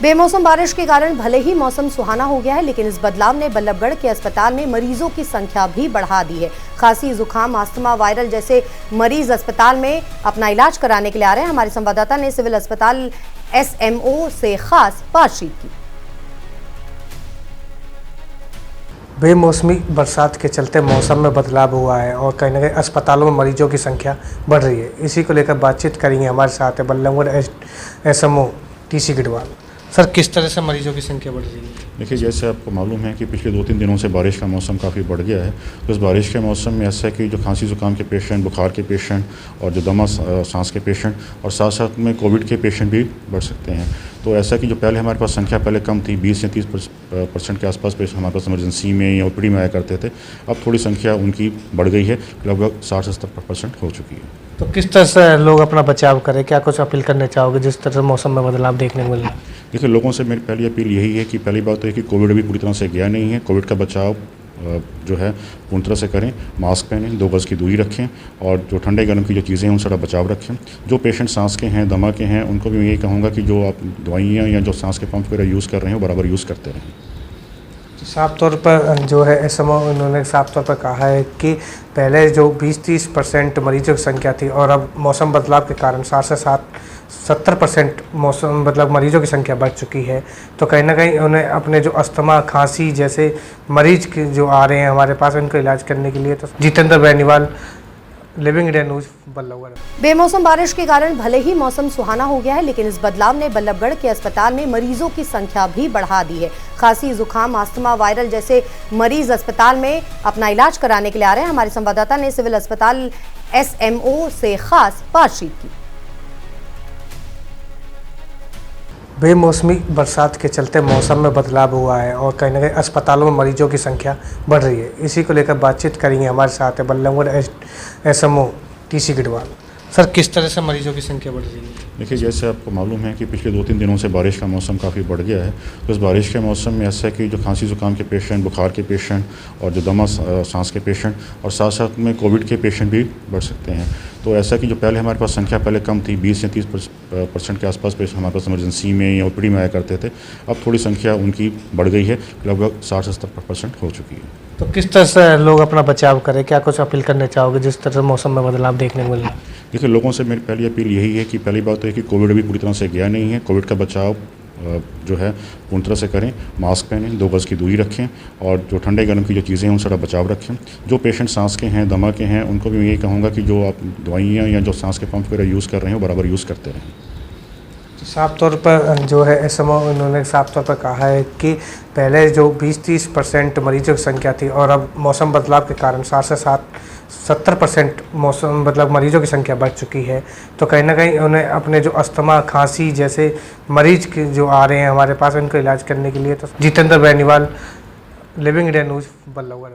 बेमौसम बारिश के कारण भले ही मौसम सुहाना हो गया है, लेकिन इस बदलाव ने बल्लभगढ़ के अस्पताल में मरीजों की संख्या भी बढ़ा दी है। खांसी, जुकाम, अस्थमा, वायरल जैसे मरीज अस्पताल में अपना इलाज कराने के लिए आ रहे हैं। हमारे संवाददाता ने सिविल अस्पताल SMO से खास बातचीत की। बेमौसमी बरसात के चलते मौसम में बदलाव हुआ है और कहीं ना कहीं अस्पतालों में मरीजों की संख्या बढ़ रही है। इसी को लेकर बातचीत करेंगे। हमारे साथ है बल्लभगढ़ SMO TC गिडवाल। सर, किस तरह से मरीजों की संख्या बढ़ रही है? देखिए, जैसे आपको मालूम है कि पिछले 2-3 दिनों से बारिश का मौसम काफ़ी बढ़ गया है। तो इस बारिश के मौसम में ऐसा है कि जो खांसी जुकाम के पेशेंट, बुखार के पेशेंट और जो दमा सांस के पेशेंट और साथ साथ में कोविड के पेशेंट भी बढ़ सकते हैं। तो ऐसा कि जो पहले हमारे पास संख्या पहले कम थी, 20 या 30% के आसपास पेशेंट हमारे पास इमरजेंसी में या ओपीडी में आया करते थे। अब थोड़ी संख्या उनकी बढ़ गई है, लगभग 60 से 70% हो चुकी है। तो किस तरह से लोग अपना बचाव करें? क्या कुछ अपील करना चाहोगे जिस तरह से मौसम में बदलाव देखने को मिल रहा है? देखिए, लोगों से मेरी पहली अपील यही है कि पहली बात तो है कि कोविड अभी पूरी तरह से गया नहीं है। कोविड का बचाव जो है पूर्ण तरह से करें। मास्क पहनें, 2 गज़ की दूरी रखें और जो ठंडे गर्म की जो चीज़ें हैं उनसे थोड़ा बचाव रखें। जो पेशेंट सांस के हैं, दमा के हैं, उनको भी मैं यही कहूँगा कि जो आप दवाइयाँ या जो सांस के पंप वगैरह यूज़ कर रहे हैं वो बराबर यूज़ करते रहें। साफ तौर पर जो है SMO उन्होंने साफ तौर पर कहा है कि पहले जो 20-30% मरीजों की संख्या थी और अब मौसम बदलाव के कारण 60 से 70% मौसम मतलब मरीजों की संख्या बढ़ चुकी है। तो कहीं ना कहीं उन्हें अपने जो अस्थमा, खांसी जैसे मरीज जो आ रहे हैं हमारे पास, उनको इलाज करने के लिए। तो Jitendra Beniwal, living India news, Ballabhgarh. बेमौसम बारिश के कारण भले ही मौसम सुहाना हो गया है, लेकिन इस बदलाव ने बल्लभगढ़ के अस्पताल में मरीजों की संख्या भी बढ़ा दी है। खांसी, जुकाम, अस्थमा, वायरल जैसे मरीज अस्पताल में अपना इलाज कराने के लिए आ रहे हैं। हमारे संवाददाता ने सिविल अस्पताल SMO से खास बातचीत की। बेमौसमी बरसात के चलते मौसम में बदलाव हुआ है और कहीं ना कहीं अस्पतालों में मरीजों की संख्या बढ़ रही है। इसी को लेकर बातचीत करेंगे। हमारे साथ है बल्लभगढ़ SMO TC गिडवाल। सर, किस तरह से मरीजों की संख्या बढ़ रही है? देखिए, जैसे आपको मालूम है कि पिछले 2-3 दिनों से बारिश का मौसम काफ़ी बढ़ गया है। तो इस बारिश के मौसम में ऐसा है कि जो खांसी जुकाम के पेशेंट, बुखार के पेशेंट और जो दमा सांस के पेशेंट और साथ साथ में कोविड के पेशेंट भी बढ़ सकते हैं। तो ऐसा कि जो पहले हमारे पास संख्या पहले कम थी, 20 या 30% के आसपास पेशेंट हमारे पास इमरजेंसी में या ओपीडी में आया करते थे। अब थोड़ी संख्या उनकी बढ़ गई है, लगभग 60 से 70% हो चुकी है। तो किस तरह से लोग अपना बचाव करें? क्या कुछ अपील करना चाहोगे जिस तरह से मौसम में बदलाव देखने को मिल रहा है? देखिए, लोगों से मेरी पहली अपील यही है कि पहली बात तो है कि कोविड अभी पूरी तरह से गया नहीं है। कोविड का बचाव जो है पूर्ण तरह से करें। मास्क पहनें, 2 गज़ की दूरी रखें और जो ठंडे गर्म की जो चीज़ें हैं उनसे थोड़ा बचाव रखें। जो पेशेंट सांस के हैं, दमा के हैं, उनको भी मैं यही कहूँगा कि जो आप दवाइयाँ या जो सांस के पंप वगैरह यूज़ कर रहे हैं वो बराबर यूज़ करते रहें। साफ तौर पर जो है SMO उन्होंने साफ तौर पर कहा है कि पहले जो 20-30% मरीजों की संख्या थी और अब मौसम बदलाव के कारण 60 से 70% मौसम मतलब मरीजों की संख्या बढ़ चुकी है। तो कहीं ना कहीं उन्हें अपने जो अस्थमा, खांसी जैसे मरीज जो आ रहे हैं हमारे पास, उनको इलाज करने के लिए। तो Jitendra Beniwal, living India news, Ballabhgarh.